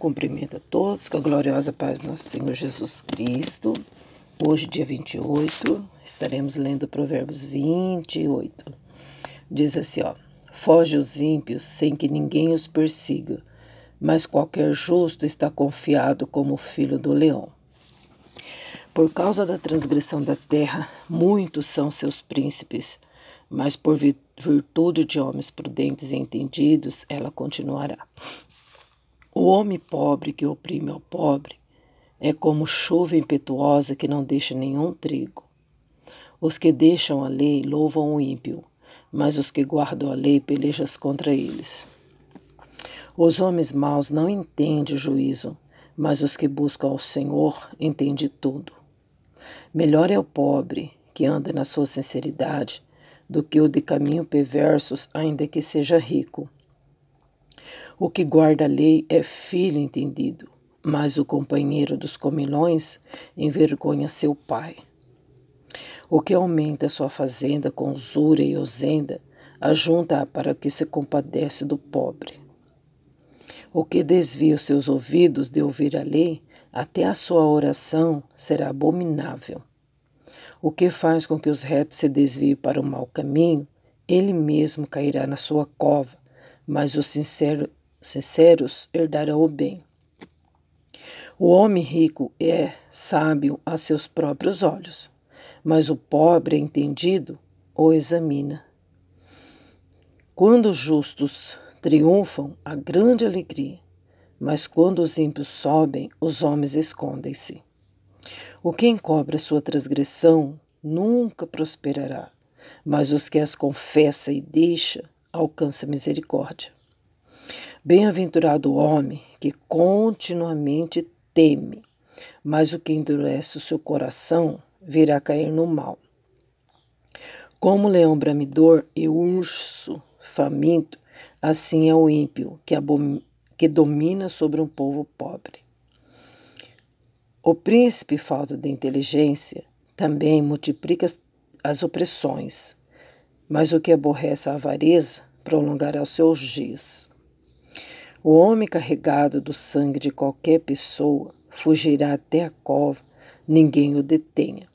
Cumprimento a todos com a gloriosa paz do nosso Senhor Jesus Cristo. Hoje, dia 28, estaremos lendo Provérbios 28. Diz assim, foge os ímpios sem que ninguém os persiga, mas qualquer justo está confiado como o filho do leão. Por causa da transgressão da terra, muitos são seus príncipes, mas por virtude de homens prudentes e entendidos, ela continuará. O homem pobre que oprime ao pobre é como chuva impetuosa que não deixa nenhum trigo. Os que deixam a lei louvam o ímpio, mas os que guardam a lei pelejam contra eles. Os homens maus não entendem o juízo, mas os que buscam ao Senhor entendem tudo. Melhor é o pobre que anda na sua sinceridade do que o de caminho perversos, ainda que seja rico. O que guarda a lei é filho entendido, mas o companheiro dos comilões envergonha seu pai. O que aumenta sua fazenda com usura e osenda, ajunta-a para que se compadece do pobre. O que desvia os seus ouvidos de ouvir a lei, até a sua oração será abominável. O que faz com que os retos se desviem para o mau caminho, ele mesmo cairá na sua cova, mas os sinceros herdarão o bem. O homem rico é sábio a seus próprios olhos, mas o pobre entendido o examina. Quando os justos triunfam, há grande alegria, mas quando os ímpios sobem, os homens escondem-se. O que encobre a sua transgressão nunca prosperará, mas os que as confessa e deixa alcança misericórdia. Bem-aventurado o homem que continuamente teme, mas o que endurece o seu coração virá cair no mal. Como leão bramidor e urso faminto, assim é o ímpio que domina sobre um povo pobre. O príncipe, falta de inteligência, também multiplica as opressões, mas o que aborrece a avareza prolongará os seus dias. O homem carregado do sangue de qualquer pessoa fugirá até a cova, ninguém o detenha.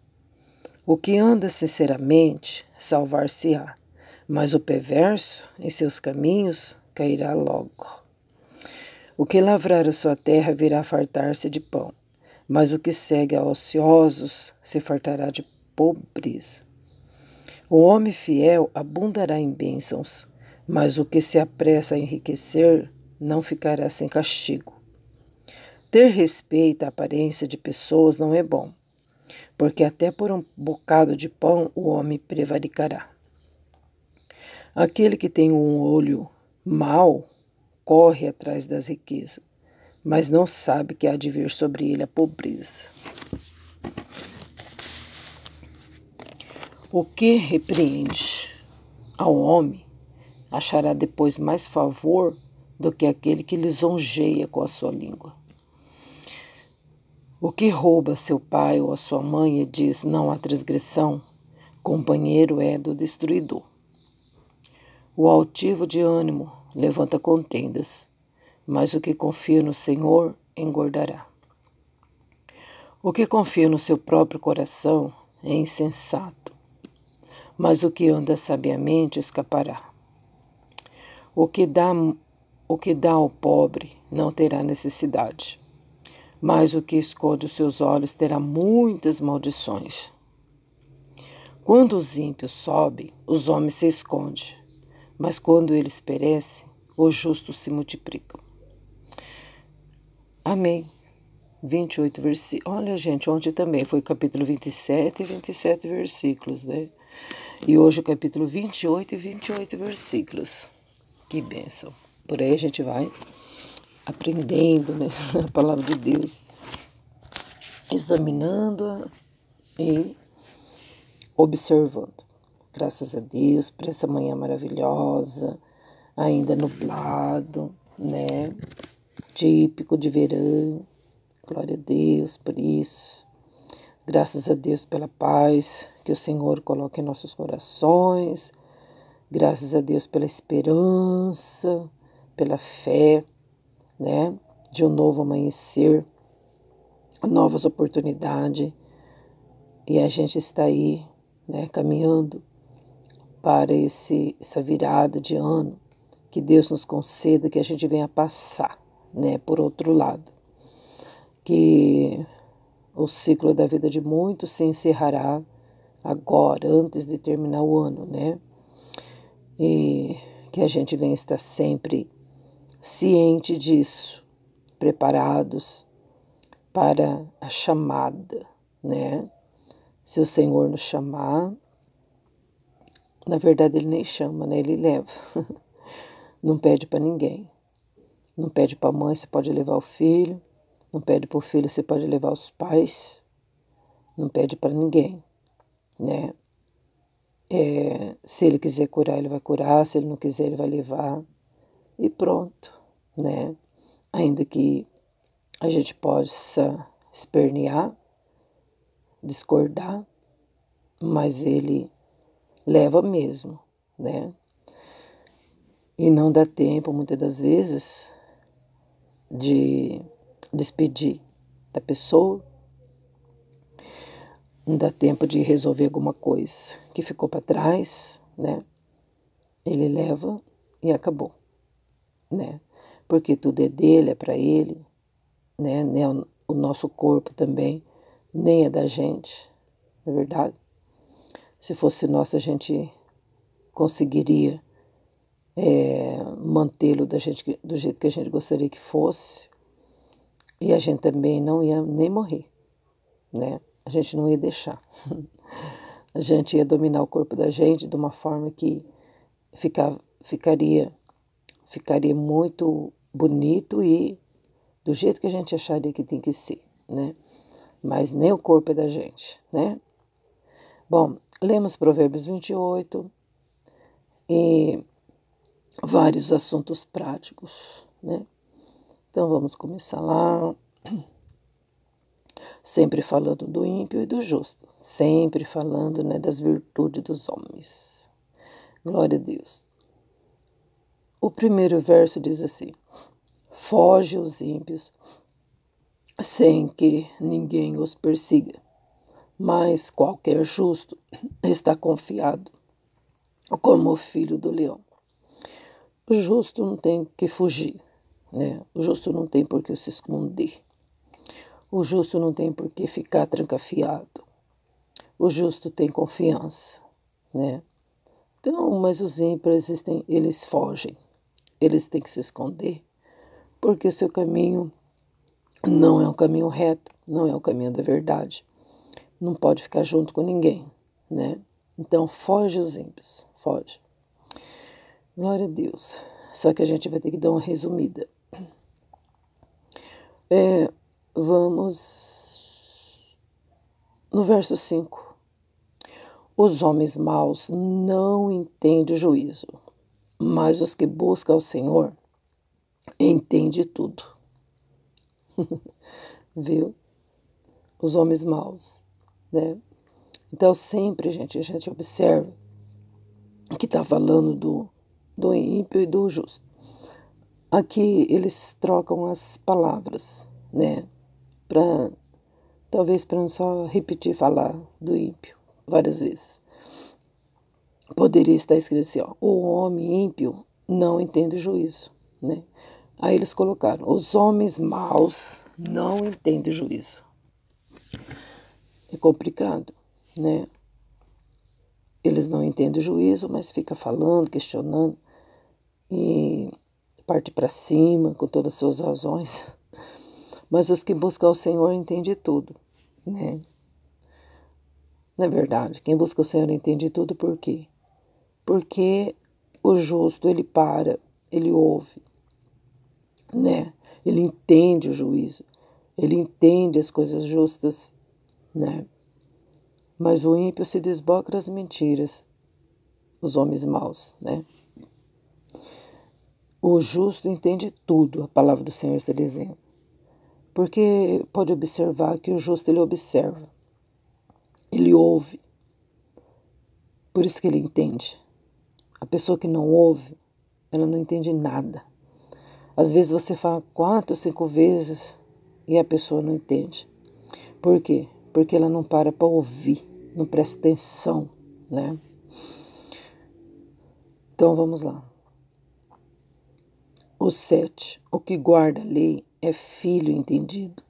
O que anda sinceramente salvar-se-á, mas o perverso em seus caminhos cairá logo. O que lavrar a sua terra virá fartar-se de pão, mas o que segue a ociosos se fartará de pobreza. O homem fiel abundará em bênçãos, mas o que se apressa a enriquecer não ficará sem castigo. Ter respeito à aparência de pessoas não é bom, porque até por um bocado de pão o homem prevaricará. Aquele que tem um olho mau corre atrás das riquezas, mas não sabe que há de vir sobre ele a pobreza. O que repreende ao homem achará depois mais favor do que aquele que lisonjeia com a sua língua. O que rouba seu pai ou a sua mãe e diz não há transgressão, companheiro é do destruidor. O altivo de ânimo levanta contendas, mas o que confia no Senhor engordará. O que confia no seu próprio coração é insensato, mas o que anda sabiamente escapará. O que dá ao pobre não terá necessidade, mas o que esconde os seus olhos terá muitas maldições. Quando os ímpios sobem, os homens se escondem, mas quando eles perecem, os justos se multiplicam. Amém. 28 versículos. Olha, gente, ontem também foi o capítulo 27 e 27 versículos, né? E hoje o capítulo 28 e 28 versículos. Que bênção. Por aí a gente vai aprendendo, né, a palavra de Deus, examinando-a e observando. Graças a Deus por essa manhã maravilhosa, ainda nublado, né, típico de verão. Glória a Deus por isso. Graças a Deus pela paz que o Senhor coloca em nossos corações. Graças a Deus pela esperança, pela fé, né, de um novo amanhecer, novas oportunidades, e a gente está aí, né, caminhando para essa virada de ano, que Deus nos conceda que a gente venha passar, né, por outro lado, que o ciclo da vida de muitos se encerrará agora, antes de terminar o ano, né, e que a gente venha estar sempre ciente disso, preparados para a chamada, né? Se o Senhor nos chamar, na verdade Ele nem chama, né? Ele leva. Não pede para ninguém. Não pede para a mãe, você pode levar o filho. Não pede para o filho, você pode levar os pais. Não pede para ninguém, né? Se Ele quiser curar, Ele vai curar. Se Ele não quiser, Ele vai levar. E pronto, né? Ainda que a gente possa espernear, discordar, mas Ele leva mesmo, né? E não dá tempo, muitas das vezes, de despedir da pessoa, não dá tempo de resolver alguma coisa que ficou para trás, né? Ele leva e acabou, né? Porque tudo é dele, é para ele, né? Nem o nosso corpo também, nem é da gente, não é verdade? Se fosse nosso, a gente conseguiria mantê-lo do jeito que a gente gostaria que fosse, e a gente também não ia nem morrer, né? A gente não ia deixar. A gente ia dominar o corpo da gente de uma forma que ficaria muito bonito e do jeito que a gente acharia que tem que ser, né? Mas nem o corpo é da gente, né? Bom, lemos Provérbios 28 e vários assuntos práticos, né? Então vamos começar lá, sempre falando do ímpio e do justo, sempre falando, né, das virtudes dos homens. Glória a Deus. O primeiro verso diz assim: foge os ímpios sem que ninguém os persiga, mas qualquer justo está confiado como o filho do leão. O justo não tem que fugir, né? O justo não tem por que se esconder. O justo não tem por que ficar trancafiado. O justo tem confiança, né? Então, mas os ímpios, eles fogem. Eles têm que se esconder, porque o seu caminho não é um caminho reto, não é o caminho da verdade. Não pode ficar junto com ninguém, né? Então, foge os ímpios, foge. Glória a Deus. Só que a gente vai ter que dar uma resumida. Vamos no verso 5. Os homens maus não entendem o juízo, mas os que buscam o Senhor entendem tudo. Viu? Os homens maus, né? Então sempre, gente, a gente observa que está falando do ímpio e do justo. Aqui eles trocam as palavras, né? Talvez para não só repetir falar do ímpio várias vezes. Poderia estar escrito assim, ó, o homem ímpio não entende o juízo, né? Aí eles colocaram, os homens maus não entendem o juízo. É complicado, né? Eles não entendem o juízo, mas fica falando, questionando e parte para cima com todas as suas razões. Mas os que buscam o Senhor entendem tudo, né? Não é verdade? Quem busca o Senhor entende tudo, por quê? Porque o justo, ele para, ele ouve, né? Ele entende o juízo, ele entende as coisas justas, né? Mas o ímpio se desboca das mentiras, os homens maus, né? O justo entende tudo, a palavra do Senhor está dizendo. Porque pode observar que o justo, ele observa, ele ouve, por isso que ele entende. A pessoa que não ouve, ela não entende nada. Às vezes você fala 4, 5 vezes e a pessoa não entende. Por quê? Porque ela não para ouvir, não presta atenção, né? Então vamos lá. O 7. O que guarda a lei é filho entendido,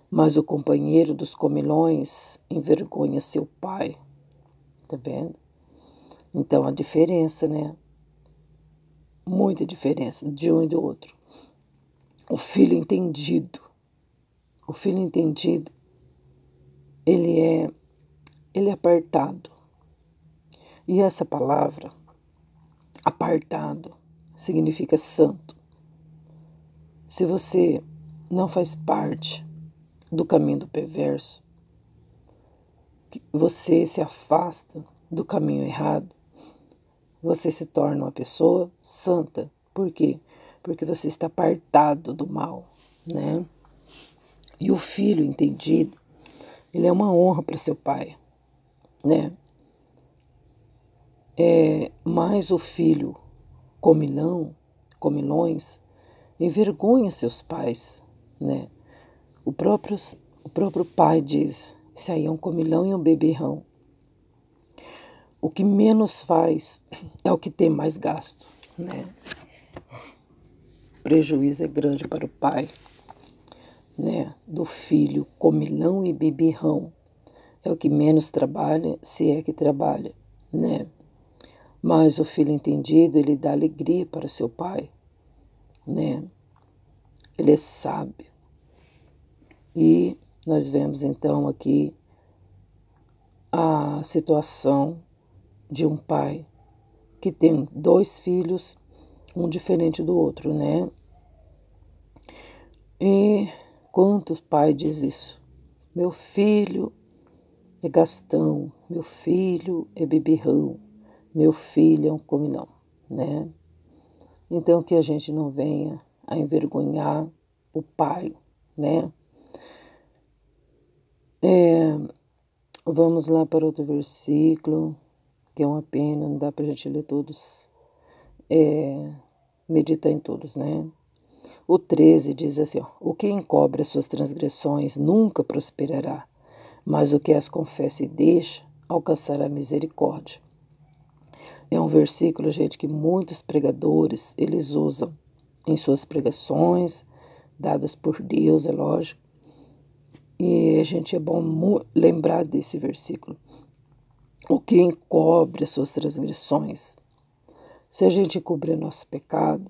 mas o companheiro dos comilões envergonha seu pai. Tá vendo? Então a diferença, né? Muita diferença de um e do outro. O filho entendido. O filho entendido, ele é apartado. E essa palavra, apartado, significa santo. Se você não faz parte do caminho do perverso, você se afasta do caminho errado, você se torna uma pessoa santa. Por quê? Porque você está apartado do mal, né? E o filho entendido, ele é uma honra para seu pai, né? Mas o filho comilões, envergonha seus pais, né? O próprio pai diz, isso aí é um comilão e um beberrão. O que menos faz é o que tem mais gasto, né? O prejuízo é grande para o pai, né? Do filho comilão e beberrão. É o que menos trabalha, se é que trabalha, né? Mas o filho entendido, ele dá alegria para seu pai, né? Ele é sábio. E nós vemos então aqui a situação de um pai que tem 2 filhos, um diferente do outro, né? E quantos pais diz isso? Meu filho é gastão, meu filho é beberrão, meu filho é um comilão, né? Então que a gente não venha a envergonhar o pai, né? Vamos lá para outro versículo, que é uma pena, não dá para a gente ler todos, meditar em todos, né? O 13 diz assim, ó, o que encobre as suas transgressões nunca prosperará, mas o que as confessa e deixa alcançará misericórdia. É um versículo, gente, que muitos pregadores, eles usam em suas pregações, dadas por Deus, é lógico. E, gente, é bom lembrar desse versículo. O que encobre as suas transgressões. Se a gente cobrir nosso pecado,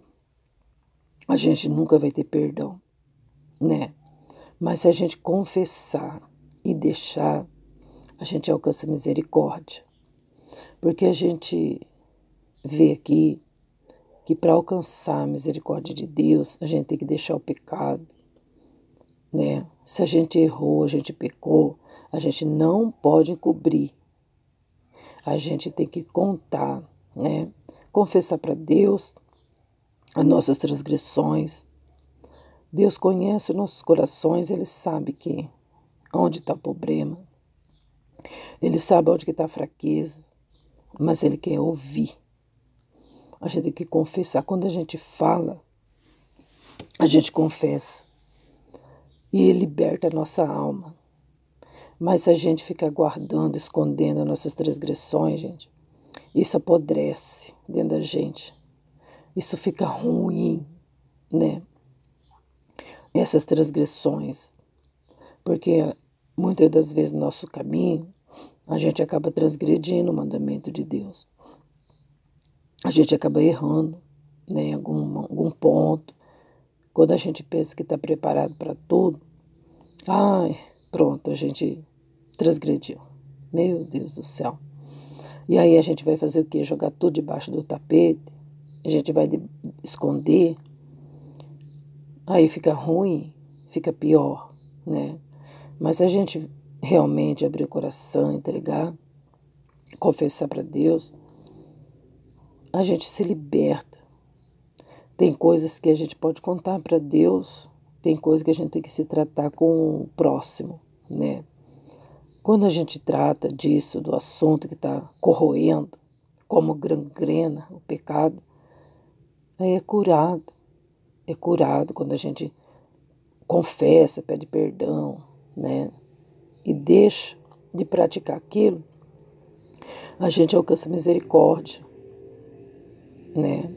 a gente nunca vai ter perdão, né? Mas se a gente confessar e deixar, a gente alcança misericórdia. Porque a gente vê aqui que para alcançar a misericórdia de Deus, a gente tem que deixar o pecado, né? Se a gente errou, a gente pecou, a gente não pode encobrir. A gente tem que contar, né? Confessar para Deus as nossas transgressões. Deus conhece os nossos corações, Ele sabe onde está o problema. Ele sabe onde está a fraqueza, mas Ele quer ouvir. A gente tem que confessar. Quando a gente fala, a gente confessa. E Ele liberta a nossa alma. Mas se a gente ficar guardando, escondendo as nossas transgressões, gente, isso apodrece dentro da gente. Isso fica ruim, né? Essas transgressões. Porque muitas das vezes no nosso caminho, a gente acaba transgredindo o mandamento de Deus. A gente acaba errando, né, em algum ponto. Quando a gente pensa que está preparado para tudo, pronto, a gente transgrediu. Meu Deus do céu. E aí a gente vai fazer o quê? Jogar tudo debaixo do tapete? A gente vai esconder? Aí fica ruim, fica pior, né? Mas se a gente realmente abrir o coração, entregar, confessar para Deus, a gente se liberta. Tem coisas que a gente pode contar para Deus, tem coisas que a gente tem que se tratar com o próximo, né? Quando a gente trata disso, do assunto que está corroendo, como gangrena, o pecado, aí é curado, é curado quando a gente confessa, pede perdão, né? E deixa de praticar aquilo, a gente alcança misericórdia, né?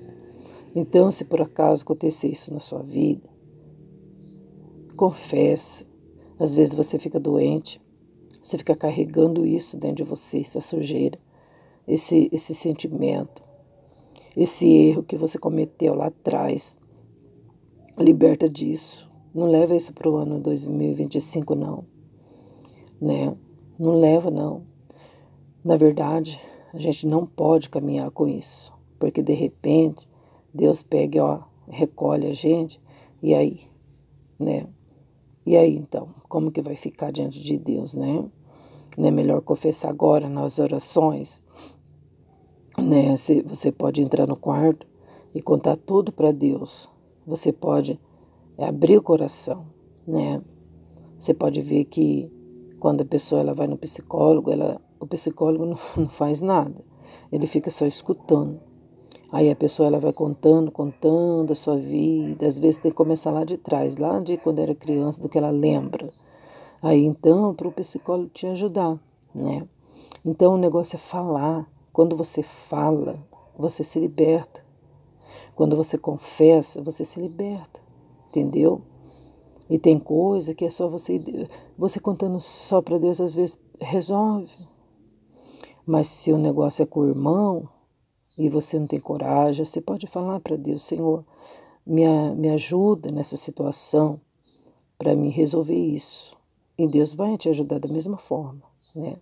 Então, se por acaso acontecer isso na sua vida, confessa. Às vezes você fica doente, você fica carregando isso dentro de você, essa sujeira, esse sentimento, esse erro que você cometeu lá atrás. Liberta disso. Não leva isso para o ano 2025, não, né? Não leva, não. Na verdade, a gente não pode caminhar com isso, porque de repente Deus pega e recolhe a gente, e aí, né? E aí, então, como que vai ficar diante de Deus, né? Não é melhor confessar agora nas orações, né? Você pode entrar no quarto e contar tudo para Deus. Você pode abrir o coração, né? Você pode ver que quando a pessoa ela vai no psicólogo, o psicólogo não faz nada. Ele fica só escutando. Aí a pessoa ela vai contando a sua vida. Às vezes tem que começar lá de trás, lá de quando era criança, do que ela lembra. Aí então, para o psicólogo te ajudar, né? Então o negócio é falar. Quando você fala, você se liberta. Quando você confessa, você se liberta. Entendeu? E tem coisa que é só você contando só para Deus, às vezes resolve. Mas se o negócio é com o irmão e você não tem coragem, você pode falar para Deus: Senhor, me ajuda nessa situação para me resolver isso. E Deus vai te ajudar da mesma forma, né?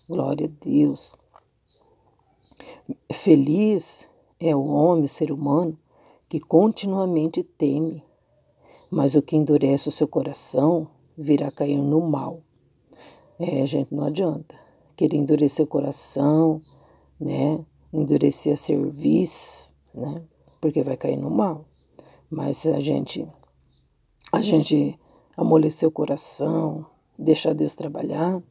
Glória a Deus. Feliz é o homem, o ser humano, que continuamente teme, mas o que endurece o seu coração virá cair no mal. Gente, não adianta querer endurecer o coração, né? Endurecer a cerviz, né? Porque vai cair no mal. Mas se a gente amolecer o coração, deixar Deus trabalhar,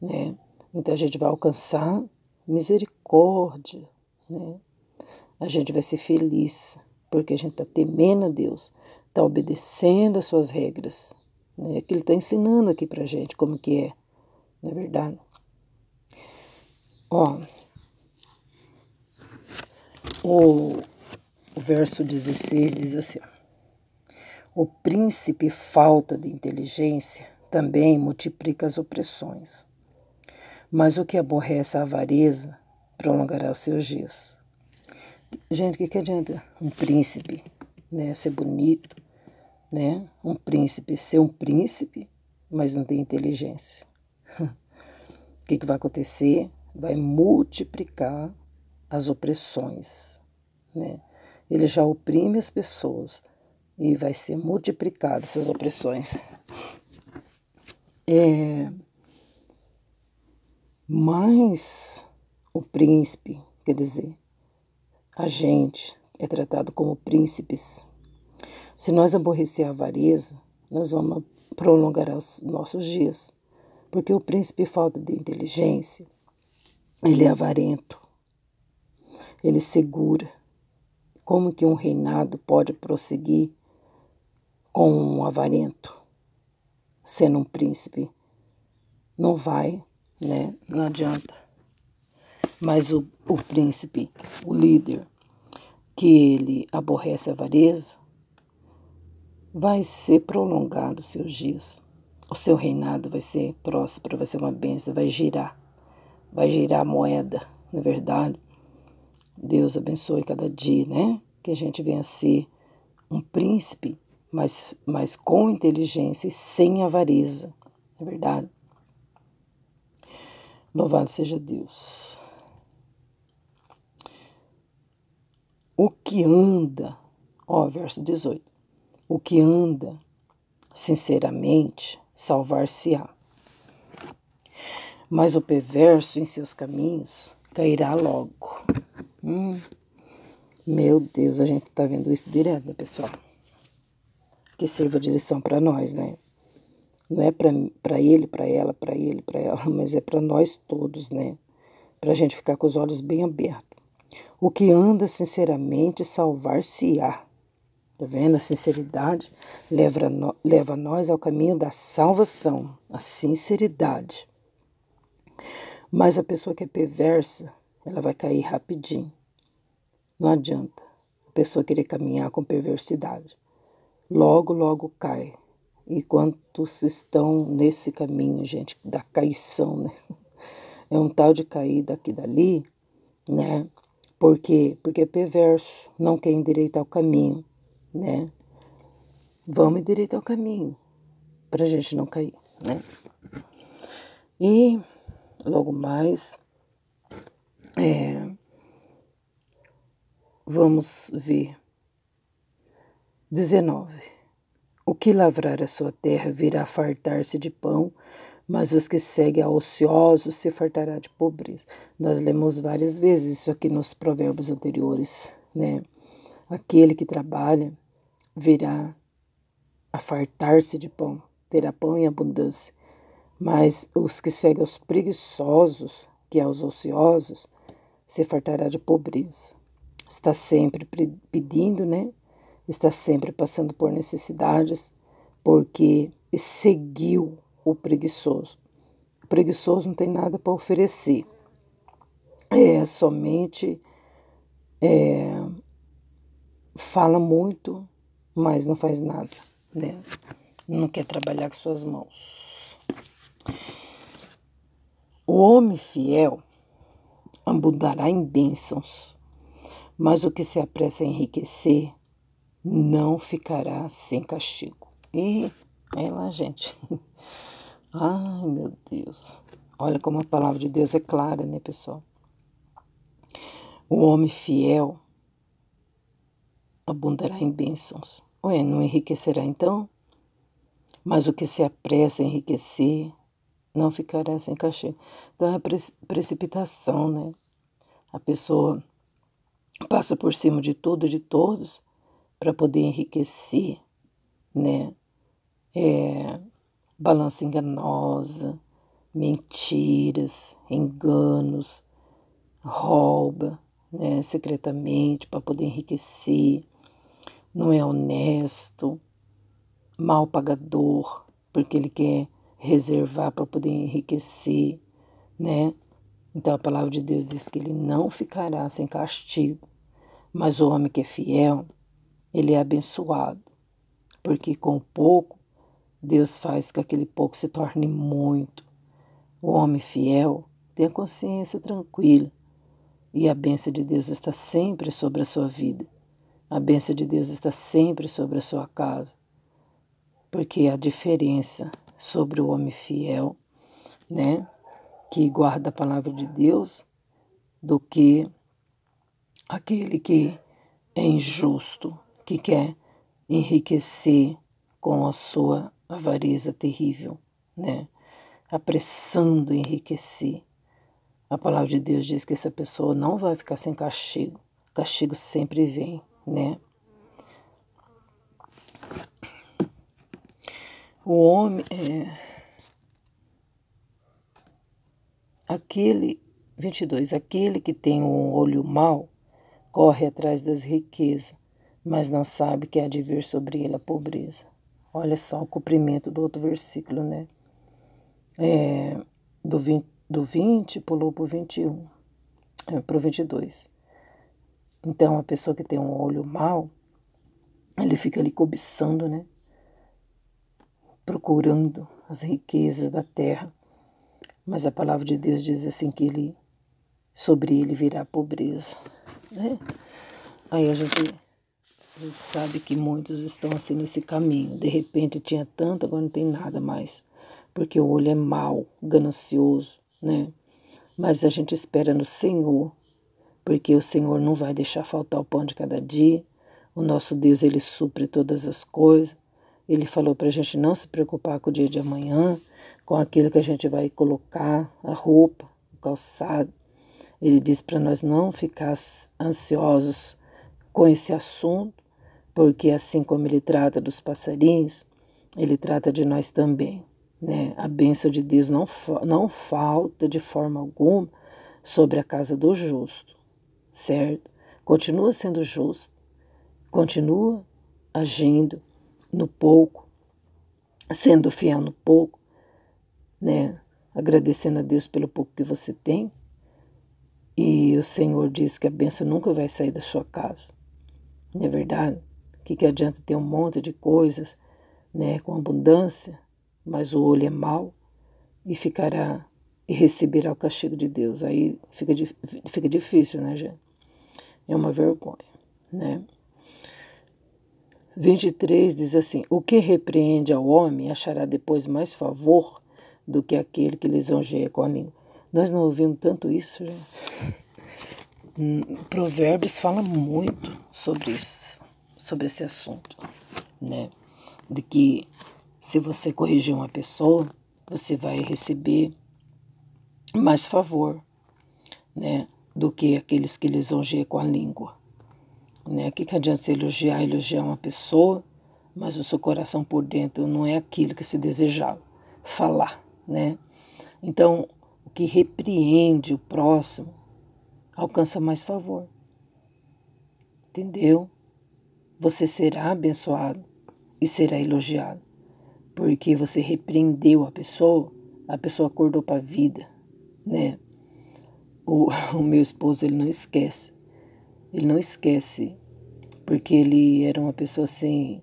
né? Então a gente vai alcançar misericórdia, né? A gente vai ser feliz, porque a gente está temendo a Deus, está obedecendo as suas regras, né? Que Ele está ensinando aqui para a gente como que é, não é verdade? Ó, o verso 16 diz assim: o príncipe falta de inteligência também multiplica as opressões, mas o que aborrece a avareza prolongará os seus dias. Gente, o que adianta um príncipe, né, ser bonito, né? Um príncipe ser um príncipe, mas não tem inteligência. O que vai acontecer? Vai multiplicar as opressões, né? Ele já oprime as pessoas e vai ser multiplicado essas opressões. Mas o príncipe, quer dizer, a gente é tratado como príncipes. Se nós aborrecer a avareza, nós vamos prolongar os nossos dias. Porque o príncipe falta de inteligência, ele é avarento, ele segura. Como que um reinado pode prosseguir com um avarento, sendo um príncipe? Não vai, né? Não adianta. Mas o príncipe, o líder, que ele aborrece a avareza, vai ser prolongado os seus dias. O seu reinado vai ser próspero, vai ser uma bênção, vai girar a moeda, não é verdade? Deus abençoe cada dia, né? Que a gente venha a ser um príncipe, mas com inteligência e sem avareza, não é verdade? Louvado seja Deus. O que anda, verso 18, o que anda sinceramente salvar-se-á, mas o perverso em seus caminhos cairá logo. Meu Deus, a gente tá vendo isso direto, né, pessoal? Que sirva de lição para nós, né? Não é para ele, para ela, mas é para nós todos, né? Para a gente ficar com os olhos bem abertos. O que anda sinceramente salvar-se-á, Tá vendo? A sinceridade leva nós ao caminho da salvação. A sinceridade. Mas a pessoa que é perversa, ela vai cair rapidinho. Não adianta a pessoa querer caminhar com perversidade. Logo, logo cai. E quantos estão nesse caminho, gente, da caição, né? É um tal de cair daqui e dali, né? Por quê? Porque é perverso, não quer endireitar o caminho, né? Vamos endireitar o caminho, para a gente não cair, né? E logo mais, vamos ver. 19. O que lavrar a sua terra virá fartar-se de pão, mas os que seguem a ociosos se fartará de pobreza. Nós lemos várias vezes isso aqui nos provérbios anteriores, né? Aquele que trabalha virá a fartar-se de pão, terá pão em abundância. Mas os que seguem aos preguiçosos, que é os ociosos, se fartará de pobreza. Está sempre pedindo, né? Está sempre passando por necessidades, porque seguiu o preguiçoso. O preguiçoso não tem nada para oferecer. Somente fala muito, mas não faz nada, né? Não quer trabalhar com suas mãos. O homem fiel abundará em bênçãos, mas o que se apressa a enriquecer não ficará sem castigo. E aí lá, gente. Ai, meu Deus. Olha como a palavra de Deus é clara, né, pessoal? O homem fiel abundará em bênçãos. Ué, não enriquecerá então? Mas o que se apressa a enriquecer não ficará sem castigo. Então é precipitação, né? A pessoa passa por cima de tudo e de todos para poder enriquecer, né? Balança enganosa, mentiras, enganos, rouba, né? Secretamente para poder enriquecer, não é honesto, mal pagador, porque ele quer reservar para poder enriquecer, né? Então a palavra de Deus diz que ele não ficará sem castigo, mas o homem que é fiel, ele é abençoado, porque com pouco, Deus faz que aquele pouco se torne muito. O homem fiel tem a consciência tranquila e a bênção de Deus está sempre sobre a sua vida. A bênção de Deus está sempre sobre a sua casa, porque a diferença sobre o homem fiel, né, que guarda a palavra de Deus, do que aquele que é injusto, que quer enriquecer com a sua avareza terrível, né? Apressando enriquecer. A palavra de Deus diz que essa pessoa não vai ficar sem castigo. Castigo sempre vem, né? O homem aquele 22, aquele que tem um olho mau corre atrás das riquezas, mas não sabe que há de vir sobre ele a pobreza. Olha só o cumprimento do outro versículo, né? Do 20 pulou para o 21, para o 22. Então, a pessoa que tem um olho mau, ele fica ali cobiçando, né? Procurando as riquezas da terra. Mas a palavra de Deus diz assim que sobre ele virá a pobreza, né? Aí a gente sabe que muitos estão assim nesse caminho. De repente tinha tanto, agora não tem nada mais. Porque o olho é mau, ganancioso, né? Mas a gente espera no Senhor, porque o Senhor não vai deixar faltar o pão de cada dia. O nosso Deus, Ele supre todas as coisas. Ele falou para a gente não se preocupar com o dia de amanhã, com aquilo que a gente vai colocar, a roupa, o calçado. Ele diz para nós não ficar ansiosos com esse assunto, porque assim como Ele trata dos passarinhos, Ele trata de nós também, né? A bênção de Deus não falta de forma alguma sobre a casa do justo, certo? Continua sendo justo, continua agindo no pouco, sendo fiel no pouco, né? Agradecendo a Deus pelo pouco que você tem. E o Senhor diz que a bênção nunca vai sair da sua casa. Não é verdade? O que adianta ter um monte de coisas, né, com abundância, mas o olho é mau e receberá o castigo de Deus. Aí fica difícil, né, gente? É uma vergonha, né? 23 diz assim: o que repreende ao homem achará depois mais favor do que aquele que lisonjeia com a língua. Nós não ouvimos tanto isso, gente. Provérbios fala muito sobre isso, sobre esse assunto, né? De que se você corrigir uma pessoa, você vai receber mais favor, né? Do que aqueles que lisonjeiam com a língua, né? O que adianta você elogiar uma pessoa, mas o seu coração por dentro não é aquilo que se desejava falar, né? Então, o que repreende o próximo alcança mais favor. Entendeu? Você será abençoado e será elogiado. Porque você repreendeu a pessoa acordou para a vida, né? O meu esposo, ele não esquece. Ele não esquece, porque ele era uma pessoa assim,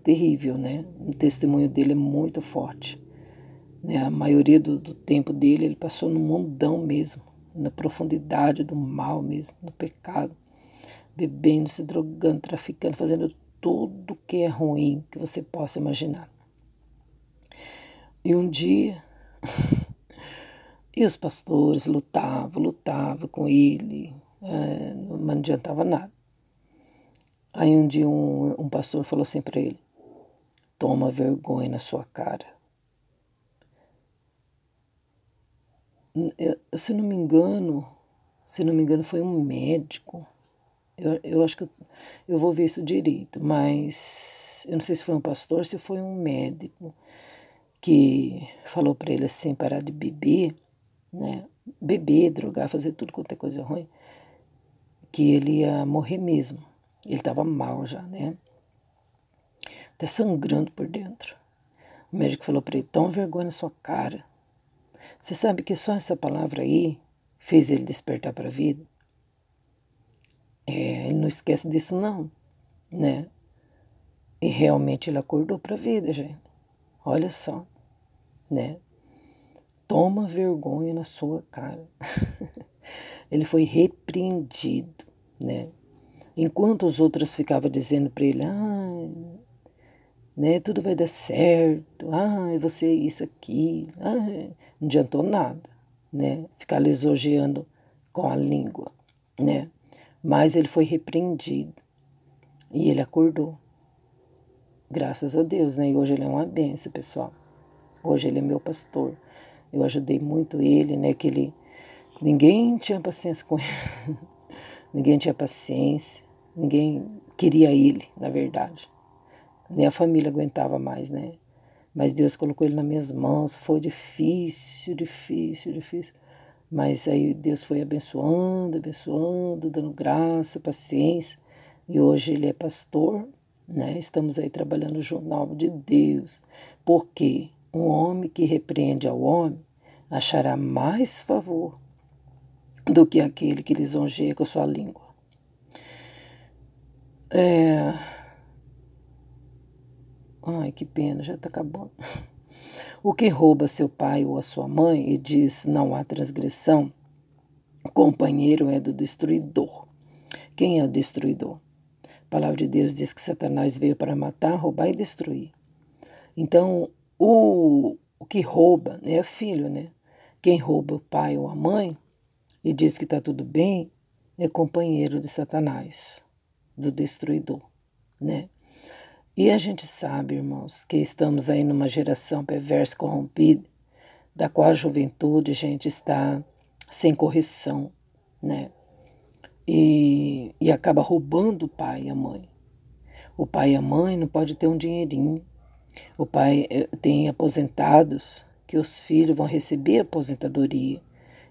terrível, né? O testemunho dele é muito forte, né? A maioria do tempo dele, ele passou no mundão mesmo, na profundidade do mal mesmo, no pecado, bebendo, se drogando, traficando, fazendo tudo que é ruim que você possa imaginar. E um dia, e os pastores lutavam com ele, mas não adiantava nada. Aí um dia um pastor falou assim para ele: toma vergonha na sua cara. Se não me engano, foi um médico. Eu acho que eu vou ver isso direito, mas eu não sei se foi um pastor, se foi um médico que falou para ele assim, parar de beber, né? Beber, drogar, fazer tudo quanto é coisa ruim, que ele ia morrer mesmo. Ele estava mal já, né? Até sangrando por dentro. O médico falou para ele: toma vergonha na sua cara. Você sabe que só essa palavra aí fez ele despertar para a vida? Ele não esquece disso não, né? E realmente ele acordou para a vida, gente. Olha só, né? Toma vergonha na sua cara. Ele foi repreendido, né? Enquanto os outros ficavam dizendo para ele: né, tudo vai dar certo, você é isso aqui, não adiantou nada, né? Ficar lisonjeando com a língua, né? Mas ele foi repreendido e ele acordou. Graças a Deus, né? E hoje ele é uma bênção, pessoal. Hoje ele é meu pastor. Eu ajudei muito ele, né? Ninguém tinha paciência com ele. Ninguém tinha paciência. Ninguém queria ele, na verdade. Nem a família aguentava mais, né? Mas Deus colocou ele nas minhas mãos. Foi difícil. Mas aí Deus foi abençoando, dando graça, paciência. E hoje ele é pastor, né? Estamos aí trabalhando junto na obra de Deus. Porque um homem que repreende ao homem achará mais favor do que aquele que lisonjeia com a sua língua. Ai, que pena, já está acabando. O que rouba seu pai ou a sua mãe e diz não há transgressão, o companheiro é do destruidor. Quem é o destruidor? A palavra de Deus diz que Satanás veio para matar, roubar e destruir. Então, o que rouba é filho, né? Quem rouba o pai ou a mãe e diz que está tudo bem é companheiro de Satanás, do destruidor, né? E a gente sabe, irmãos, que estamos aí numa geração perversa, corrompida, da qual a juventude, gente, está sem correção, né? E acaba roubando o pai e a mãe. O pai e a mãe não pode ter um dinheirinho. O pai tem aposentados que os filhos vão receber aposentadoria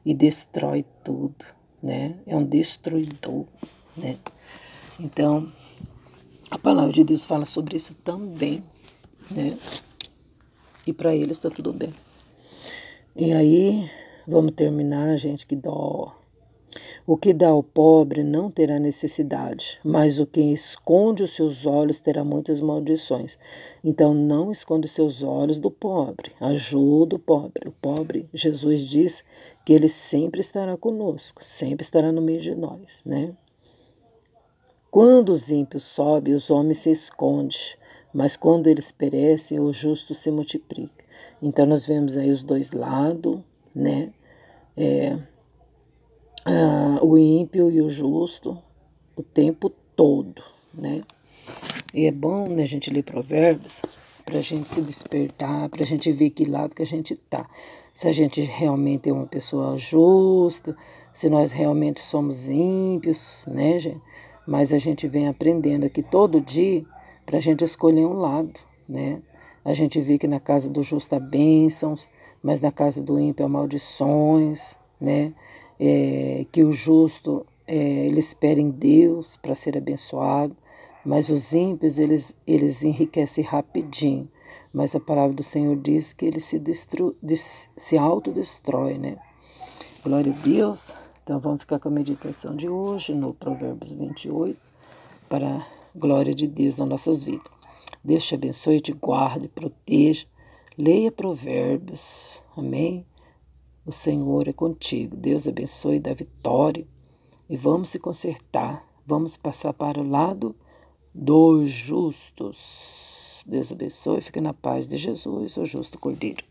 e destrói tudo, né? É um destruidor, né? Então, A palavra de Deus fala sobre isso também, né? E para eles está tudo bem. E aí, vamos terminar, gente, que dó. O que dá ao pobre não terá necessidade, mas o que esconde os seus olhos terá muitas maldições. Então, não esconda os seus olhos do pobre, ajuda o pobre. O pobre, Jesus diz que ele sempre estará conosco, sempre estará no meio de nós, né? Quando os ímpios sobem, os homens se escondem, mas quando eles perecem, o justo se multiplica. Então, nós vemos aí os dois lados, né? O ímpio e o justo o tempo todo, né? E é bom, né, a gente ler provérbios para a gente se despertar, para a gente ver que lado que a gente tá. Se a gente realmente é uma pessoa justa, se nós realmente somos ímpios, né, gente? Mas a gente vem aprendendo aqui todo dia para a gente escolher um lado, né? A gente vê que na casa do justo há bênçãos, mas na casa do ímpio há maldições, né? Que o justo ele espera em Deus para ser abençoado, mas os ímpios eles enriquecem rapidinho. Mas a palavra do Senhor diz que ele se autodestrói, né? Glória a Deus. Então vamos ficar com a meditação de hoje no Provérbios 28, para a glória de Deus nas nossas vidas. Deus te abençoe, te guarde, proteja. Leia Provérbios. Amém? O Senhor é contigo. Deus abençoe e dá vitória. E vamos se consertar. Vamos passar para o lado dos justos. Deus abençoe. Fique na paz de Jesus, o justo Cordeiro.